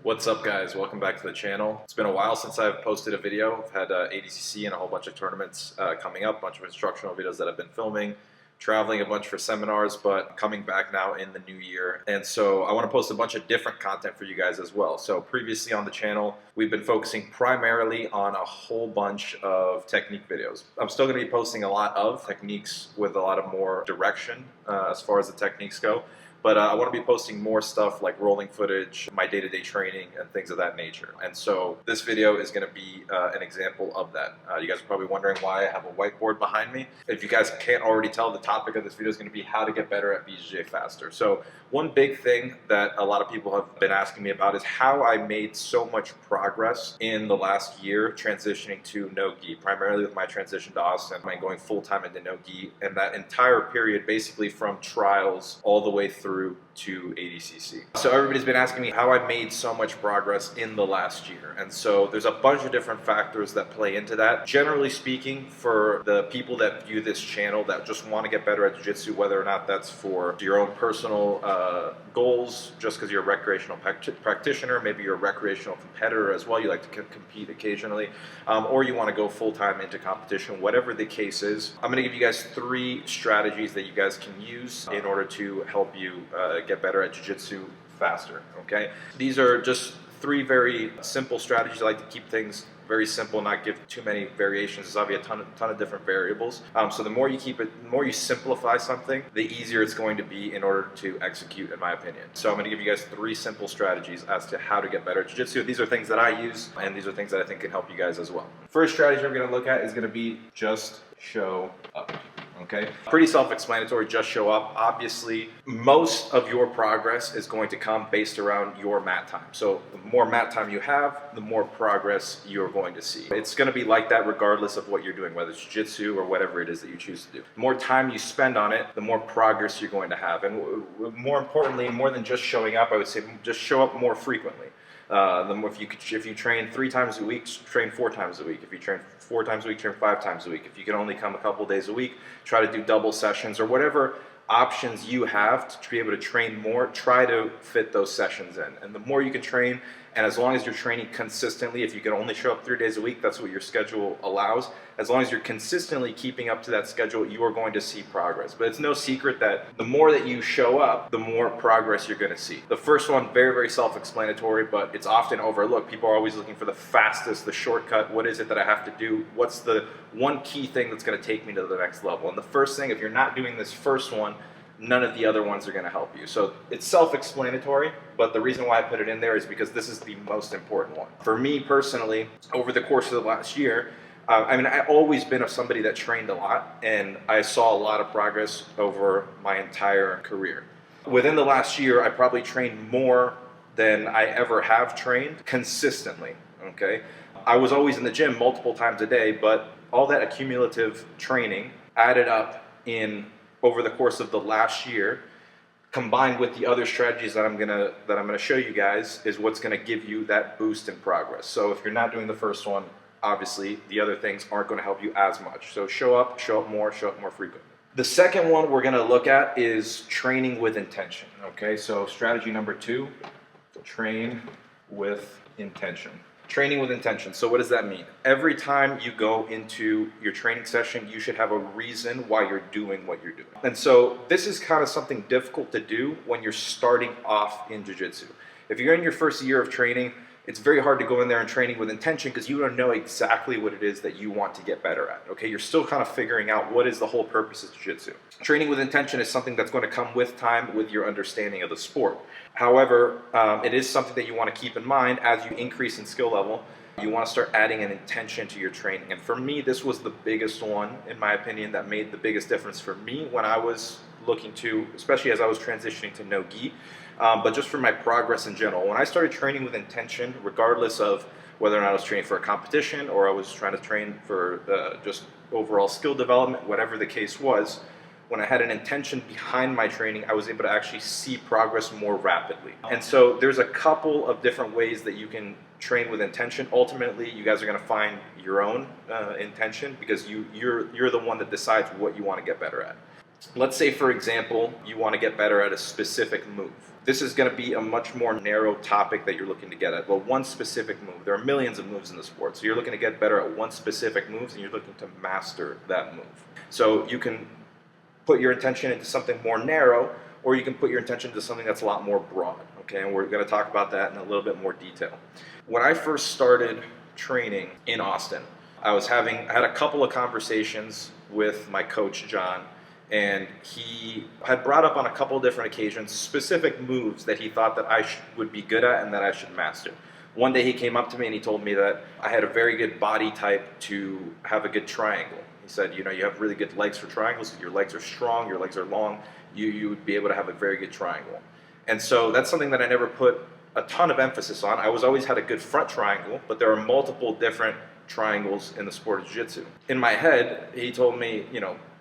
What's up, guys? Welcome back to the channel. It's been a while since I've posted a video. I've had ADCC and a whole bunch of tournaments coming up, a bunch of instructional videos that I've been filming, traveling a bunch for seminars, but coming back now in the new year. And so I want to post a bunch of different content for you guys as well. So previously on the channel, we've been focusing primarily on a whole bunch of technique videos. I'm still going to be posting a lot of techniques with a lot of more direction as far as the techniques go. But I want to be posting more stuff like rolling footage, my day-to-day training, and things of that nature. And so this video is going to be an example of that. You guys are probably wondering why I have a whiteboard behind me. If you guys can't already tell, the topic of this video is going to be how to get better at BJJ Faster. So one big thing that a lot of people have been asking me about is how I made so much progress in the last year transitioning to no-gi, primarily with my transition to Austin, and going full-time into no-gi, and that entire period basically from trials all the way through to ADCC. So everybody's been asking me how I made so much progress in the last year. And so there's a bunch of different factors that play into that. Generally speaking, for the people that view this channel that just want to get better at jiu-jitsu, whether or not that's for your own personal goals, just because you're a recreational practitioner, maybe you're a recreational competitor as well, you like to compete occasionally, or you want to go full-time into competition, whatever the case is, I'm going to give you guys 3 strategies that you guys can use in order to help you get better at jiu-jitsu faster, okay? These are just 3 very simple strategies. I like to keep things very simple, not give too many variations. There's obviously a ton of different variables. So the more you keep it, the more you simplify something, the easier it's going to be in order to execute, in my opinion. So I'm going to give you guys 3 simple strategies as to how to get better at jiu-jitsu. These are things that I use, and these are things that I think can help you guys as well. First strategy we're going to look at is going to be just show up. Okay, pretty self-explanatory, just show up. Obviously, most of your progress is going to come based around your mat time. So the more mat time you have, the more progress you're going to see. It's going to be like that regardless of what you're doing, whether it's jiu-jitsu or whatever it is that you choose to do. The more time you spend on it, the more progress you're going to have. And more importantly, more than just showing up, I would say just show up more frequently. If you train 3 times a week, train 4 times a week. If you train 4 times a week, train 5 times a week. If you can only come a couple days a week, try to do double sessions or whatever options you have to be able to train more, try to fit those sessions in. And the more you can train, and as long as you're training consistently, if you can only show up 3 days a week, that's what your schedule allows. As long as you're consistently keeping up to that schedule, you are going to see progress. But it's no secret that the more that you show up, the more progress you're going to see. The first one, very, very self-explanatory, but it's often overlooked. People are always looking for the fastest, the shortcut. What is it that I have to do? What's the one key thing that's going to take me to the next level? And the first thing, if you're not doing this first one, none of the other ones are going to help you. So it's self-explanatory, but the reason why I put it in there is because this is the most important one. For me personally, over the course of the last year, I've always been somebody that trained a lot, and I saw a lot of progress over my entire career. Within the last year, I probably trained more than I ever have trained consistently, okay? I was always in the gym multiple times a day, but all that accumulative training added up over the course of the last year, combined with the other strategies that I'm gonna show you guys, is what's gonna give you that boost in progress. So if you're not doing the first one, obviously the other things aren't gonna help you as much. So show up more frequently. The second one we're gonna look at is training with intention, okay? So strategy number 2, train with intention. Training with intention. So what does that mean? Every time you go into your training session, you should have a reason why you're doing what you're doing. And so this is kind of something difficult to do when you're starting off in jiu-jitsu. If you're in your first year of training, it's very hard to go in there and training with intention because you don't know exactly what it is that you want to get better at, okay? You're still kind of figuring out what is the whole purpose of jiu-jitsu. Training with intention is something that's going to come with time, with your understanding of the sport. However, it is something that you want to keep in mind as you increase in skill level. You want to start adding an intention to your training. And for me, this was the biggest one, in my opinion, that made the biggest difference for me when I was looking to, especially as I was transitioning to no-gi, but just for my progress in general. When I started training with intention, regardless of whether or not I was training for a competition or I was trying to train for just overall skill development, whatever the case was, when I had an intention behind my training, I was able to actually see progress more rapidly. And so there's a couple of different ways that you can train with intention. Ultimately, you guys are going to find your own intention because you're the one that decides what you want to get better at. Let's say, for example, you want to get better at a specific move. This is going to be a much more narrow topic that you're looking to get at. Well, one specific move. There are millions of moves in the sport. So you're looking to get better at one specific move, and you're looking to master that move. So you can put your intention into something more narrow, or you can put your intention into something that's a lot more broad. Okay, and we're going to talk about that in a little bit more detail. When I first started training in Austin, I had a couple of conversations with my coach, John, and he had brought up on a couple of different occasions specific moves that he thought that I would be good at and that I should master. One day he came up to me and he told me that I had a very good body type to have a good triangle. He said, you have really good legs for triangles. Your legs are strong, your legs are long. You would be able to have a very good triangle. And so that's something that I never put a ton of emphasis on. I always had a good front triangle, but there are multiple different triangles in the sport of jiu-jitsu. In my head, he told me,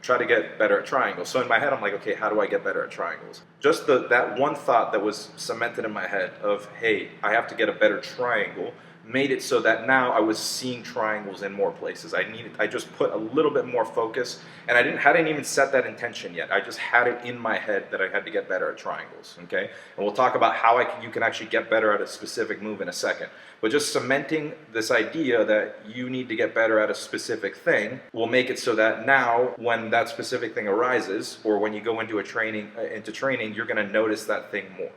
try to get better at triangles. So in my head, I'm like, okay, how do I get better at triangles? Just that one thought that was cemented in my head of, hey, I have to get a better triangle, made it so that now I was seeing triangles in more places. I just put a little bit more focus, and I hadn't even set that intention yet. I just had it in my head that I had to get better at triangles, okay? And we'll talk about how you can actually get better at a specific move in a second. But just cementing this idea that you need to get better at a specific thing will make it so that now when that specific thing arises, or when you go into training, you're gonna notice that thing more.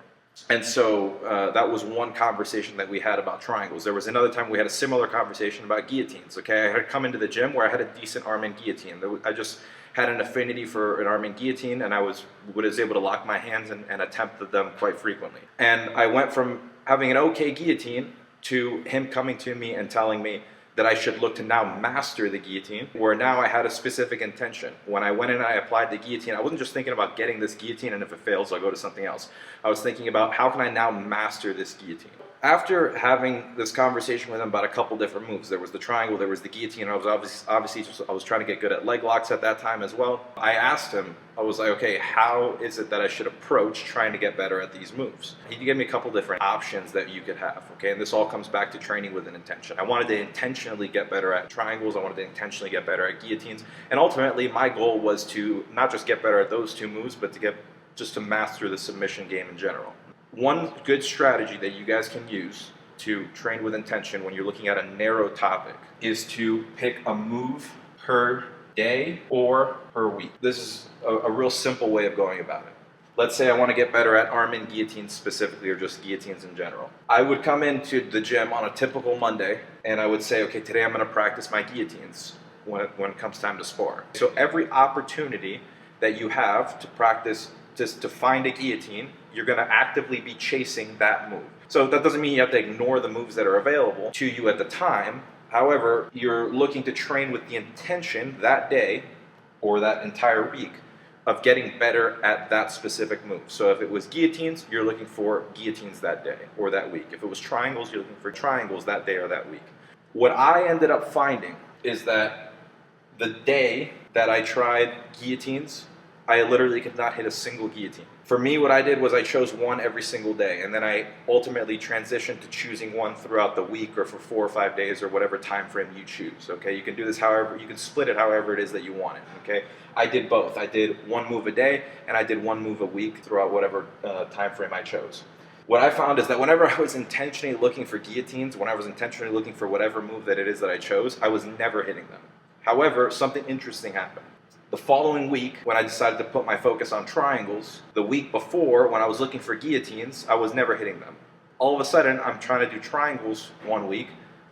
And so that was one conversation that we had about triangles. There was another time we had a similar conversation about guillotines. Okay, I had come into the gym where I had a decent arm in guillotine. I just had an affinity for an arm in guillotine, and I was able to lock my hands and attempt them quite frequently. And I went from having an okay guillotine to him coming to me and telling me that I should look to now master the guillotine, where now I had a specific intention. When I went in and I applied the guillotine, I wasn't just thinking about getting this guillotine and if it fails, I'll go to something else. I was thinking about how can I now master this guillotine? After having this conversation with him about a couple different moves, there was the triangle, there was the guillotine. I was I was trying to get good at leg locks at that time as well. I asked him, I was like, okay, how is it that I should approach trying to get better at these moves? He gave me a couple different options that you could have, okay? And this all comes back to training with an intention. I wanted to intentionally get better at triangles. I wanted to intentionally get better at guillotines. And ultimately, my goal was to not just get better at those two moves, but to master the submission game in general. One good strategy that you guys can use to train with intention when you're looking at a narrow topic is to pick a move per day or per week. This is a real simple way of going about it. Let's say I want to get better at arm and guillotines specifically, or just guillotines in general. I would come into the gym on a typical Monday and I would say, okay, today I'm going to practice my guillotines when it comes time to spar. So every opportunity that you have to practice, just to find a guillotine, you're going to actively be chasing that move. So that doesn't mean you have to ignore the moves that are available to you at the time. However, you're looking to train with the intention that day or that entire week of getting better at that specific move. So if it was guillotines, you're looking for guillotines that day or that week. If it was triangles, you're looking for triangles that day or that week. What I ended up finding is that the day that I tried guillotines, I literally could not hit a single guillotine. For me, what I did was I chose one every single day, and then I ultimately transitioned to choosing one throughout the week or for 4 or 5 days or whatever time frame you choose. Okay, you can do this however, you can split it however it is that you want it. Okay, I did both. I did one move a day and I did one move a week throughout whatever time frame I chose. What I found is that whenever I was intentionally looking for guillotines, when I was intentionally looking for whatever move that it is that I chose, I was never hitting them. However, something interesting happened. The following week, when I decided to put my focus on triangles, the week before, when I was looking for guillotines, I was never hitting them. All of a sudden, I'm trying to do triangles one week.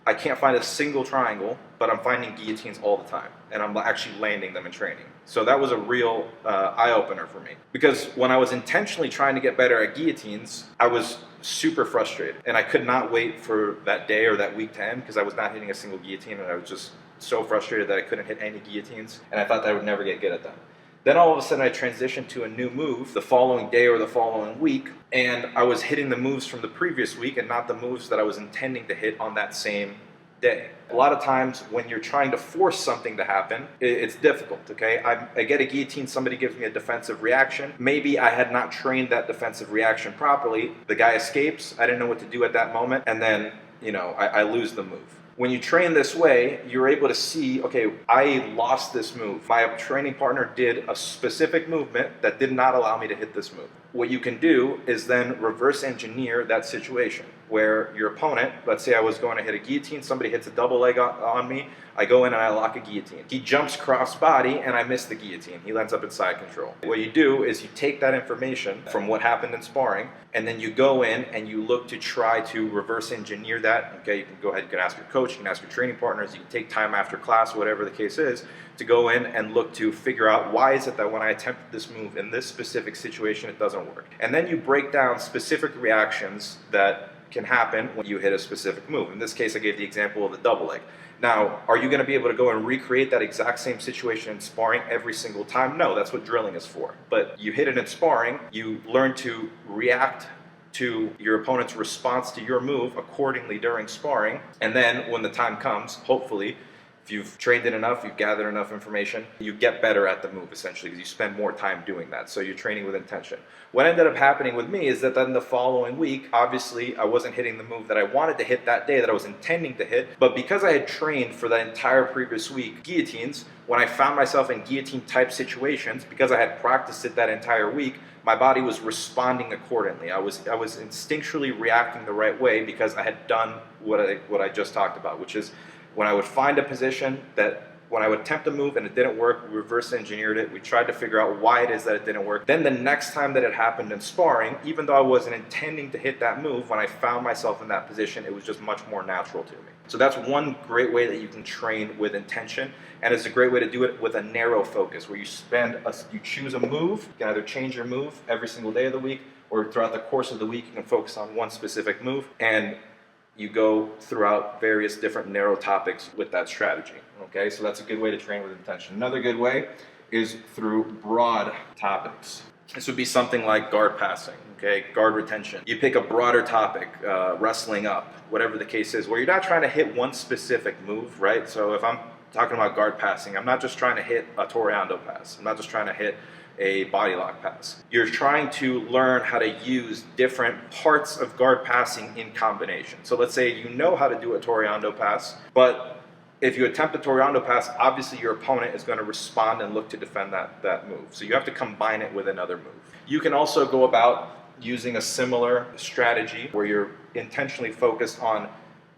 I can't find a single triangle, but I'm finding guillotines all the time, and I'm actually landing them in training. So that was a real eye-opener for me. Because when I was intentionally trying to get better at guillotines, I was super frustrated, and I could not wait for that day or that week to end because I was not hitting a single guillotine, and I was just so frustrated that I couldn't hit any guillotines, and I thought that I would never get good at them. Then all of a sudden I transitioned to a new move the following day or the following week, and I was hitting the moves from the previous week and not the moves that I was intending to hit on that same day. A lot of times when you're trying to force something to happen, it's difficult, okay? I get a guillotine, somebody gives me a defensive reaction. Maybe I had not trained that defensive reaction properly. The guy escapes, I didn't know what to do at that moment, and then I lose the move. When you train this way, you're able to see, okay, I lost this move. My training partner did a specific movement that did not allow me to hit this move. What you can do is then reverse engineer that situation where your opponent, let's say I was going to hit a guillotine, somebody hits a double leg on me, I go in and I lock a guillotine. He jumps cross body and I miss the guillotine. He ends up in side control. What you do is you take that information from what happened in sparring and then you go in and you look to try to reverse engineer that. Okay, you can go ahead, you can ask your coach, you can ask your training partners, you can take time after class, whatever the case is, to go in and look to figure out why is it that when I attempted this move in this specific situation it doesn't work. And then you break down specific reactions that can happen when you hit a specific move. In this case I gave the example of the double leg. Now, are you going to be able to go and recreate that exact same situation in sparring every single time? No, that's what drilling is for. But you hit it in sparring, you learn to react to your opponent's response to your move accordingly during sparring, and then when the time comes, hopefully, if you've trained it enough, you've gathered enough information, you get better at the move essentially because you spend more time doing that. So you're training with intention. What ended up happening with me is that then the following week, obviously I wasn't hitting the move that I wanted to hit that day, that I was intending to hit, but because I had trained for that entire previous week guillotines, when I found myself in guillotine type situations, because I had practiced it that entire week, my body was responding accordingly. I was instinctually reacting the right way because I had done what I just talked about, which is when I would find a position that when I would attempt a move and it didn't work, we reverse engineered it. We tried to figure out why it is that it didn't work. Then the next time that it happened in sparring, even though I wasn't intending to hit that move, when I found myself in that position, it was just much more natural to me. So that's one great way that you can train with intention, and it's a great way to do it with a narrow focus, where you choose a move. You can either change your move every single day of the week, or throughout the course of the week, you can focus on one specific move, and you go throughout various different narrow topics with that strategy. Okay, so that's a good way to train with intention. Another good way is through broad topics. This would be something like guard passing, okay, guard retention. You pick a broader topic, wrestling up, whatever the case is, where you're not trying to hit one specific move, right? So if I'm talking about guard passing, I'm not just trying to hit a toreando pass. I'm not just trying to hit a body lock pass. You're trying to learn how to use different parts of guard passing in combination. So let's say you know how to do a toreando pass, but if you attempt a toreando pass, obviously your opponent is going to respond and look to defend that move. So you have to combine it with another move. You can also go about using a similar strategy where you're intentionally focused on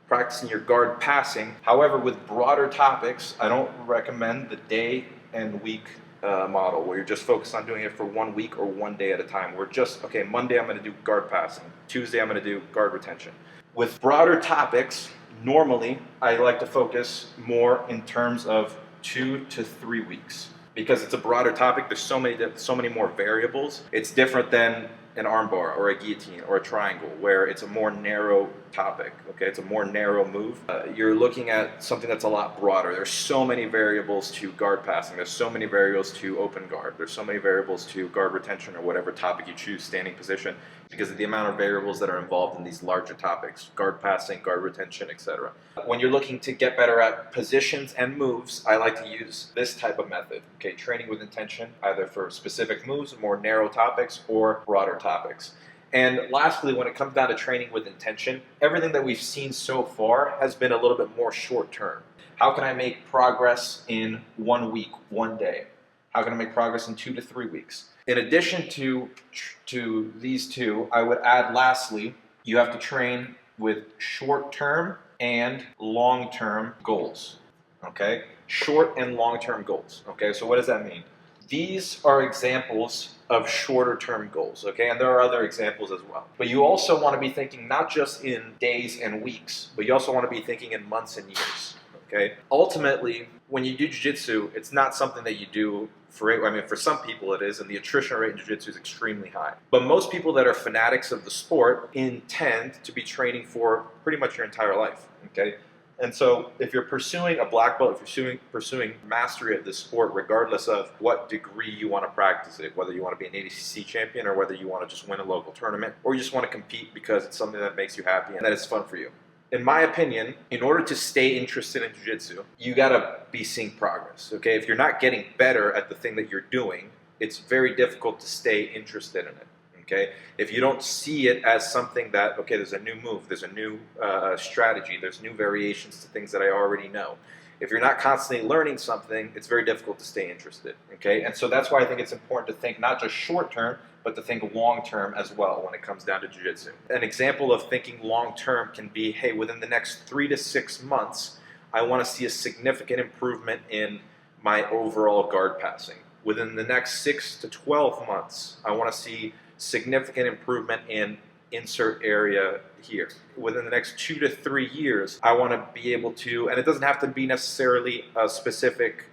practicing your guard passing. However, with broader topics, I don't recommend the day and week model where you're just focused on doing it for 1 week or 1 day at a time. We're just, okay, Monday I'm going to do guard passing. Tuesday I'm going to do guard retention. With broader topics, normally I like to focus more in terms of 2 to 3 weeks. Because it's a broader topic, there's so many more variables. It's different than an armbar or a guillotine or a triangle where it's a more narrow topic, okay? It's a more narrow move. You're looking at something that's a lot broader. There's so many variables to guard passing. There's so many variables to open guard. There's so many variables to guard retention or whatever topic you choose, standing position, because of the amount of variables that are involved in these larger topics, guard passing, guard retention, etc. When you're looking to get better at positions and moves, I like to use this type of method, okay? Training with intention, either for specific moves, more narrow topics, or broader topics. And lastly, when it comes down to training with intention, everything that we've seen so far has been a little bit more short term. How can I make progress in 1 week, 1 day? How can I make progress in 2 to 3 weeks? In addition to these two, I would add lastly, you have to train with short-term and long-term goals, okay? Short and long-term goals, okay? So what does that mean? These are examples of shorter-term goals, okay? And there are other examples as well. But you also want to be thinking not just in days and weeks, but you also want to be thinking in months and years, okay? Ultimately, when you do jiu-jitsu, it's not something that you do for some people it is, and the attrition rate in jiu-jitsu is extremely high. But most people that are fanatics of the sport intend to be training for pretty much your entire life, okay? And so if you're pursuing a black belt, if you're pursuing mastery of this sport, regardless of what degree you want to practice it, whether you want to be an ADCC champion or whether you want to just win a local tournament, or you just want to compete because it's something that makes you happy and that it's fun for you. In my opinion, in order to stay interested in jiu-jitsu, you gotta be seeing progress, okay? If you're not getting better at the thing that you're doing, it's very difficult to stay interested in it, Okay, if you don't see it as something that, okay, there's a new move, there's a new strategy, there's new variations to things that I already know. If you're not constantly learning something, it's very difficult to stay interested. Okay, and so that's why I think it's important to think not just short term, but to think long term as well when it comes down to jiu-jitsu. An example of thinking long term can be, hey, within the next 3 to 6 months, I want to see a significant improvement in my overall guard passing. Within the next 6 to 12 months, I want to see significant improvement in insert area here. Within the next 2 to 3 years, I want to be able to, and it doesn't have to be necessarily a specific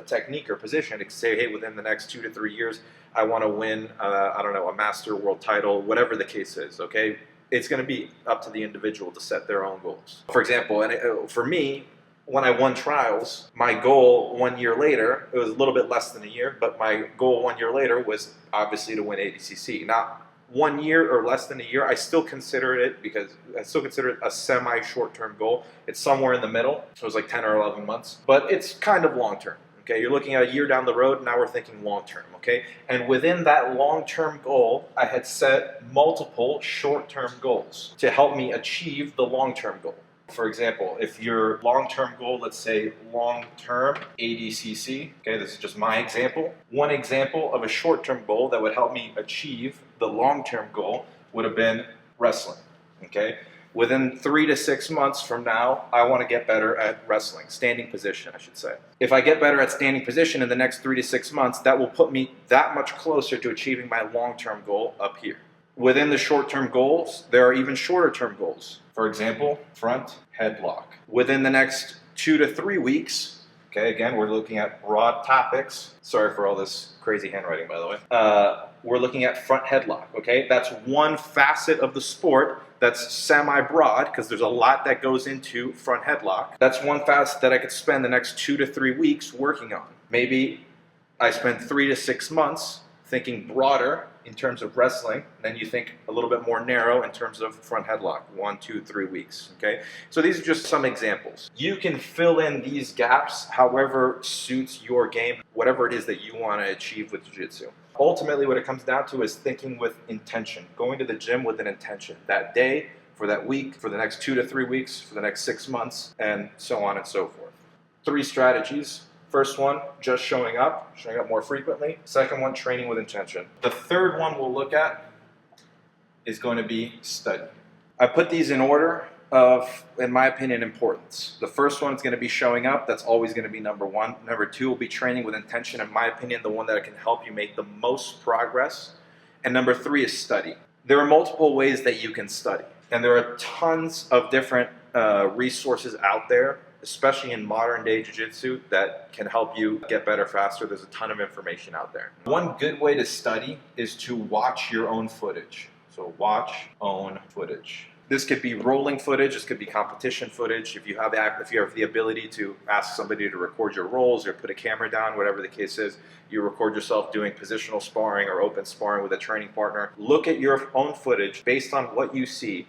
technique or position. It can say, hey, within the next 2 to 3 years, I want to win, I don't know, a master world title, whatever the case is, okay? It's going to be up to the individual to set their own goals. For example, and for me, when I won trials, my goal 1 year later, it was a little bit less than a year, but my goal 1 year later was obviously to win ADCC. Now, 1 year or less than a year, I still consider it, because I still consider it a semi-short-term goal. It's somewhere in the middle. So it was like 10 or 11 months, but it's kind of long-term. Okay, you're looking at a year down the road. Now we're thinking long-term. Okay, and within that long-term goal, I had set multiple short-term goals to help me achieve the long-term goal. For example, if your long-term goal, let's say long-term ADCC, okay, this is just my example. One example of a short-term goal that would help me achieve the long-term goal would have been wrestling, okay? Within 3 to 6 months from now, I want to get better at wrestling, standing position, I should say. If I get better at standing position in the next 3 to 6 months, that will put me that much closer to achieving my long-term goal up here. Within the short-term goals, there are even shorter-term goals. For example, front headlock. Within the next 2 to 3 weeks, okay, again, we're looking at broad topics. Sorry for all this crazy handwriting, by the way. We're looking at front headlock, okay? That's one facet of the sport that's semi-broad, because there's a lot that goes into front headlock. That's one facet that I could spend the next 2 to 3 weeks working on. Maybe I spend 3 to 6 months thinking broader in terms of wrestling, then you think a little bit more narrow in terms of front headlock, 1, 2, 3 weeks, okay? So these are just some examples. You can fill in these gaps however suits your game, whatever it is that you want to achieve with jiu-jitsu. Ultimately, what it comes down to is thinking with intention, going to the gym with an intention, that day, for that week, for the next 2 to 3 weeks, for the next 6 months, and so on and so forth. 3 strategies. First one, just showing up more frequently. Second one, training with intention. The third one we'll look at is going to be study. I put these in order of, in my opinion, importance. The first one is going to be showing up. That's always going to be number 1. Number 2 will be training with intention. In my opinion, the one that can help you make the most progress. And number 3 is study. There are multiple ways that you can study. And there are tons of different resources out there, especially in modern day jiu-jitsu, that can help you get better faster. There's a ton of information out there. One good way to study is to watch your own footage. So watch own footage. This could be rolling footage, this could be competition footage. If you have the ability to ask somebody to record your rolls or put a camera down, whatever the case is, you record yourself doing positional sparring or open sparring with a training partner. Look at your own footage based on what you see.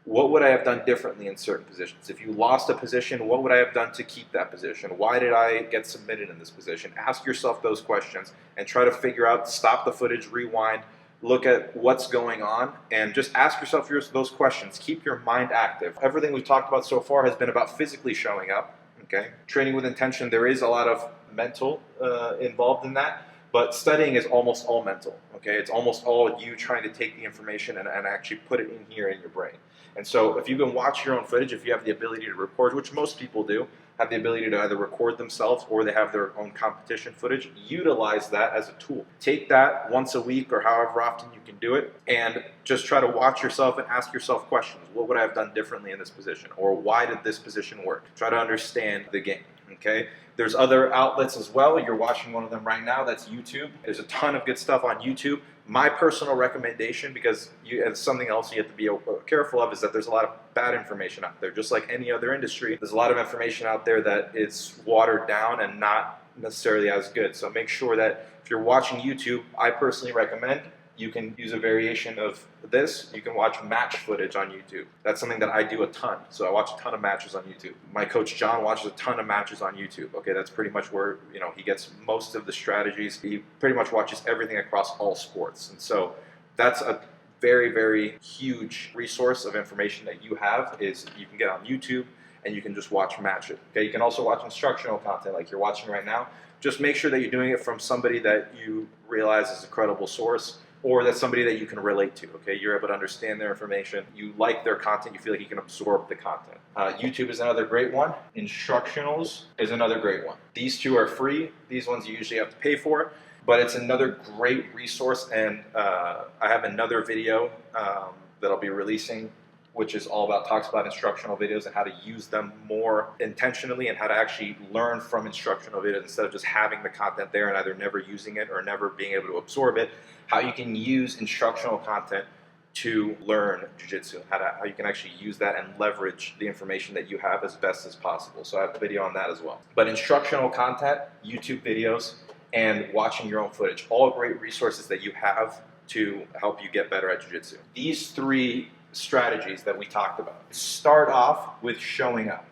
What would I have done differently in certain positions? If you lost a position, what would I have done to keep that position? Why did I get submitted in this position? Ask yourself those questions and try to figure out, stop the footage, rewind, look at what's going on, and just ask yourself those questions. Keep your mind active. Everything we've talked about so far has been about physically showing up, okay? Training with intention, there is a lot of mental involved in that, but studying is almost all mental, okay? It's almost all you trying to take the information and actually put it in here in your brain. And so if you can watch your own footage, if you have the ability to record, which most people do, have the ability to either record themselves or they have their own competition footage, utilize that as a tool. Take that once a week or however often you can do it, and just try to watch yourself and ask yourself questions. What would I have done differently in this position? Or why did this position work? Try to understand the game, okay? There's other outlets as well. You're watching one of them right now. That's YouTube. There's a ton of good stuff on YouTube. My personal recommendation, because it's something else you have to be careful of, is that there's a lot of bad information out there. Just like any other industry, there's a lot of information out there that is watered down and not necessarily as good. So make sure that if you're watching YouTube, I personally recommend you can use a variation of this. You can watch match footage on YouTube. That's something that I do a ton. So I watch a ton of matches on YouTube. My coach John watches a ton of matches on YouTube. Okay, that's pretty much where he gets most of the strategies. He pretty much watches everything across all sports. And so That's a very, very huge resource of information that you have. Is you can get on YouTube and you can just watch match it. Okay, you can also watch instructional content like you're watching right now. Just make sure that you're doing it from somebody that you realize is a credible source, or that's somebody that you can relate to. Okay, you're able to understand their information, you like their content, you feel like you can absorb the content. YouTube is another great one. Instructionals is another great one. These two are free. These ones you usually have to pay for, but it's another great resource. And I have another video that I'll be releasing, which is all about, talks about instructional videos and how to use them more intentionally and how to actually learn from instructional videos instead of just having the content there and either never using it or never being able to absorb it. How you can use instructional content to learn jiu-jitsu, how you can actually use that and leverage the information that you have as best as possible. So I have a video on that as well. But instructional content, YouTube videos, and watching your own footage, all great resources that you have to help you get better at jiu-jitsu. These three strategies that we talked about. Start off with showing up.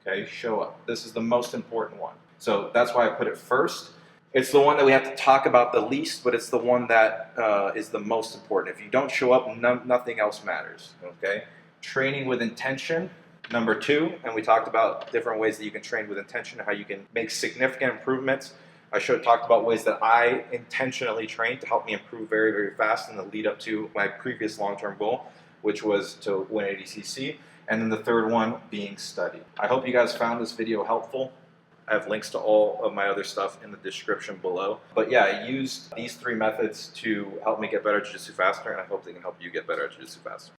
Okay, show up. This is the most important one. So that's why I put it first. It's the one that we have to talk about the least, but it's the one that is the most important. If you don't show up, nothing else matters. Okay, training with intention. Number two, and we talked about different ways that you can train with intention, how you can make significant improvements. I talked about ways that I intentionally trained to help me improve very, very fast in the lead up to my previous long-term goal, which was to win ADCC. And then the third one being study. I hope you guys found this video helpful. I have links to all of my other stuff in the description below. But yeah, I used these three methods to help me get better at Jiu-Jitsu faster, and I hope they can help you get better at Jiu-Jitsu faster.